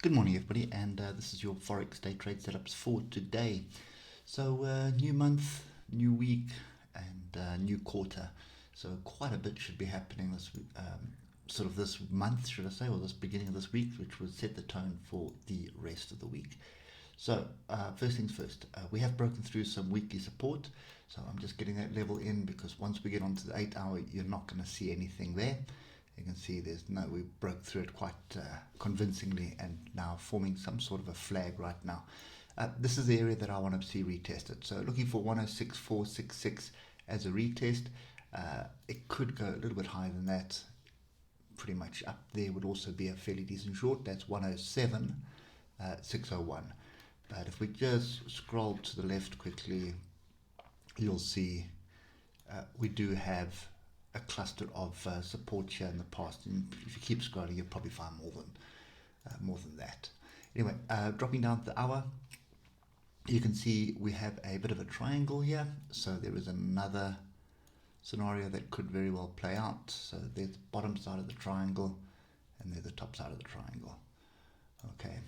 Good morning, everybody, and this is your Forex Day trade setups for today. So, new month, new week, and new quarter. So, quite a bit should be happening this sort of this month, should I say, or this beginning of this week, which will set the tone for the rest of the week. So, first things first, we have broken through some weekly support. So, I'm just getting that level in because once we get onto the 8 hour, you're not going to see anything there. You can see we broke through it quite convincingly and now forming some sort of a flag right now. This is the area that I want to see retested. So looking for 106.466 as a retest. It could go a little bit higher than that. Pretty much up there would also be a fairly decent short. That's 107.601. But if we just scroll to the left quickly, you'll see we do have a cluster of support here in the past, and if you keep scrolling you'll probably find more than that. Anyway, dropping down to the hour, you can see we have a bit of a triangle here, so there is another scenario that could very well play out. So there's the bottom side of the triangle and there's the top side of the triangle. Okay,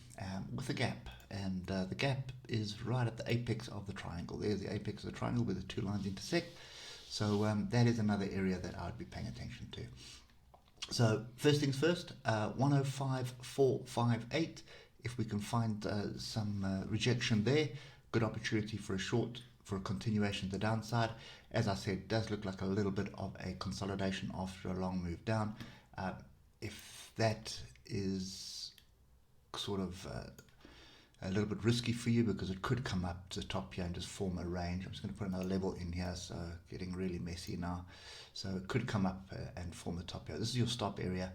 with a gap, and the gap is right at the apex of the triangle. There's the apex of the triangle where the two lines intersect. So that is another area that I would be paying attention to. So first things first, 105.458. If we can find some rejection there, good opportunity for a short, for a continuation to the downside. As I said, it does look like a little bit of a consolidation after a long move down. If that is sort of a little bit risky for you because it could come up to the top here and just form a range. I'm just going to put another level in here, so getting really messy now. So it could come up and form a top here. This is your stop area.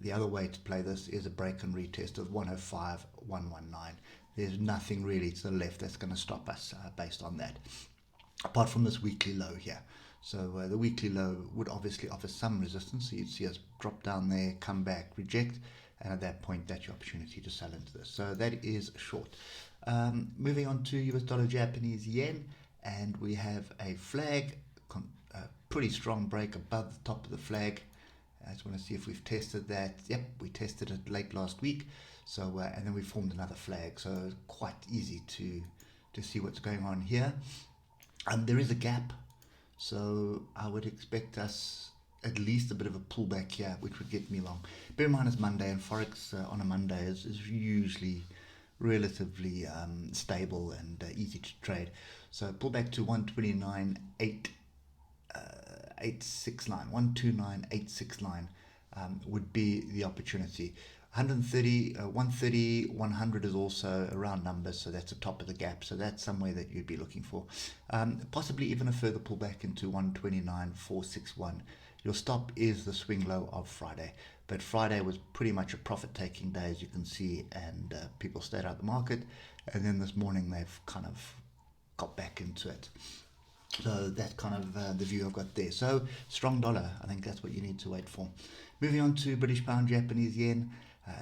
The other way to play this is a break and retest of 105.119. There's nothing really to the left that's going to stop us based on that, apart from this weekly low here. So the weekly low would obviously offer some resistance. So you'd see us drop down there, come back, reject, and at that point that's your opportunity to sell into this. So that is short. Moving on to US dollar Japanese yen, and we have a flag, a pretty strong break above the top of the flag. I just want to see if we've tested that. Yep, we tested it late last week. So and then we formed another flag, so it's quite easy to see what's going on here. There is a gap, so I would expect us at least a bit of a pullback here, which would get me long. Bear in mind it's Monday, and Forex on a Monday is usually relatively stable and easy to trade. So pullback to 129.869, 129.869 would be the opportunity. 130, 100 is also a round number, so that's the top of the gap. So that's somewhere that you'd be looking for. Possibly even a further pullback into 129.461. Your stop is the swing low of Friday, but Friday was pretty much a profit-taking day, as you can see, and people stayed out of the market. And then this morning they've kind of got back into it. So that's kind of the view I've got there. So strong dollar, I think that's what you need to wait for. Moving on to British pound, Japanese yen.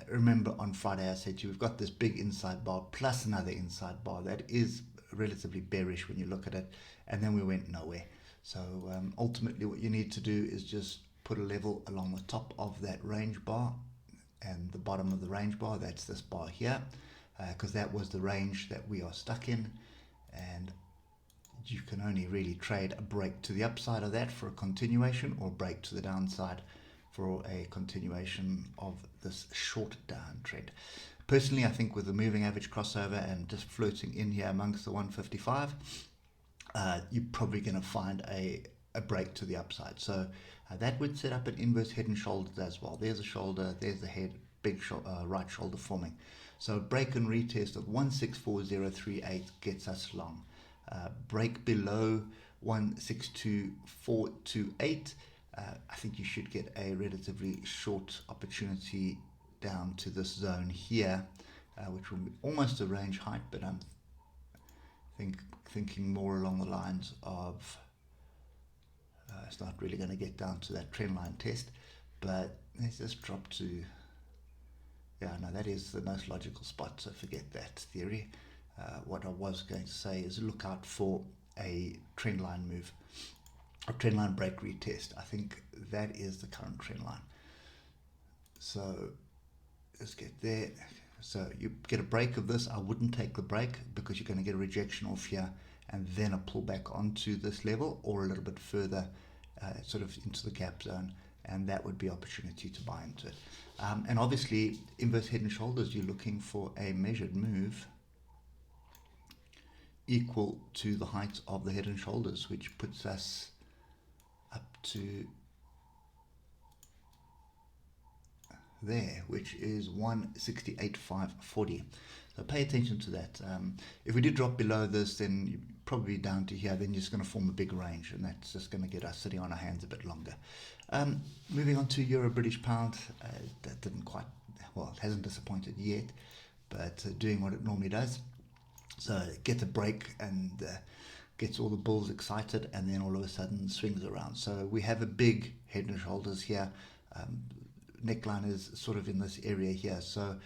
Remember on Friday I said to you, we've got this big inside bar plus another inside bar that is relatively bearish when you look at it, and then we went nowhere. So ultimately what you need to do is just put a level along the top of that range bar and the bottom of the range bar. That's this bar here, because that was the range that we are stuck in, and you can only really trade a break to the upside of that for a continuation, or break to the downside for a continuation of this short downtrend. Personally, I think with the moving average crossover and just floating in here amongst the 155, you're probably going to find a break to the upside. So that would set up an inverse head and shoulders as well. There's a shoulder, there's the head, big right shoulder forming. So break and retest of 164.038 gets us long. Break below 162.428, I think you should get a relatively short opportunity down to this zone here, which will be almost a range height, but I'm thinking more along the lines of it's not really going to get down to that trend line test, but let's just drop to, yeah, no, that is the most logical spot, so forget that theory. What I was going to say is look out for a trend line move, a trend line break retest. I think that is the current trend line. So let's get there. So you get a break of this. I wouldn't take the break because you're going to get a rejection off here and then a pullback onto this level or a little bit further sort of into the gap zone, and that would be opportunity to buy into it. And obviously inverse head and shoulders, you're looking for a measured move equal to the height of the head and shoulders, which puts us up to there, which is 168.540. So pay attention to that. If we do drop below this, then you're probably down to here, then you're just going to form a big range, and that's just going to get us sitting on our hands a bit longer. Moving on to Euro British Pound, that didn't quite, well, it hasn't disappointed yet, but doing what it normally does. So it gets a break and gets all the bulls excited, and then all of a sudden swings around. So we have a big head and shoulders here. Neckline is sort of in this area here, so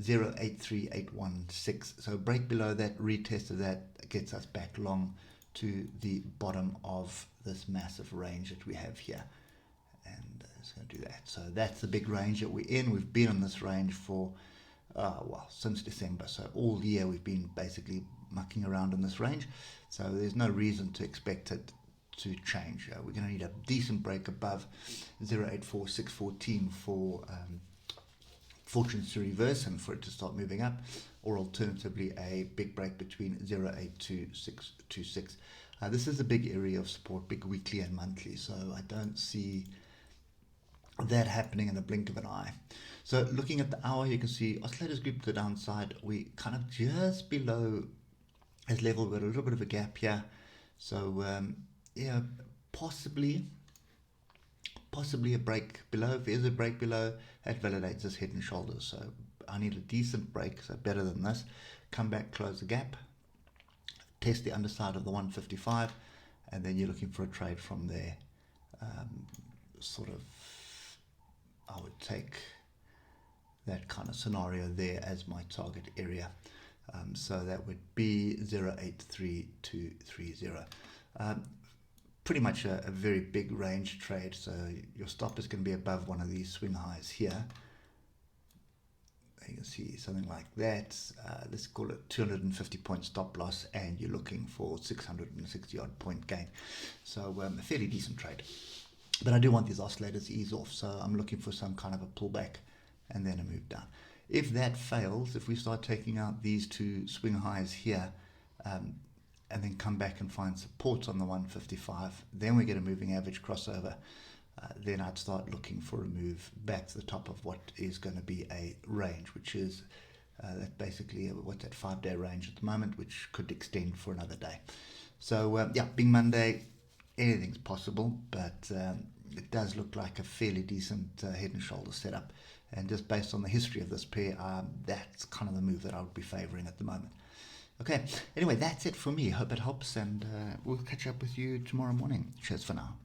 0.83816. So break below that, retest of that, gets us back long to the bottom of this massive range that we have here. And it's going to do that. So that's the big range that we're in. We've been in this range for well, since December. So all year we've been basically mucking around in this range. So there's no reason to expect it to change. We're going to need a decent break above 0.84614 for fortunes to reverse and for it to start moving up, or alternatively a big break between 0.82626. This is a big area of support, big weekly and monthly, so I don't see that happening in the blink of an eye. So looking at the hour, you can see oscillators group to the downside. We kind of just below this level with a little bit of a gap here. So yeah, possibly a break below. If there's a break below, that validates this head and shoulders. So I need a decent break, so better than this. Come back, close the gap, test the underside of the 155, and then you're looking for a trade from there. Sort of, I would take that kind of scenario there as my target area. So that would be 0.83230. Pretty much a very big range trade, so your stop is going to be above one of these swing highs here. You can see something like that. Let's call it 250 point stop loss, and you're looking for 660 odd point gain. So a fairly decent trade. But I do want these oscillators to ease off, so I'm looking for some kind of a pullback and then a move down. If that fails, if we start taking out these two swing highs here, and then come back and find support on the 155, then we get a moving average crossover, then I'd start looking for a move back to the top of what is going to be a range, which is that basically what's that 5-day range at the moment, which could extend for another day. So yeah, being Monday, anything's possible, but it does look like a fairly decent head and shoulders setup, and just based on the history of this pair, that's kind of the move that I would be favoring at the moment. Okay, anyway, that's it for me. Hope it helps, and we'll catch up with you tomorrow morning. Cheers for now.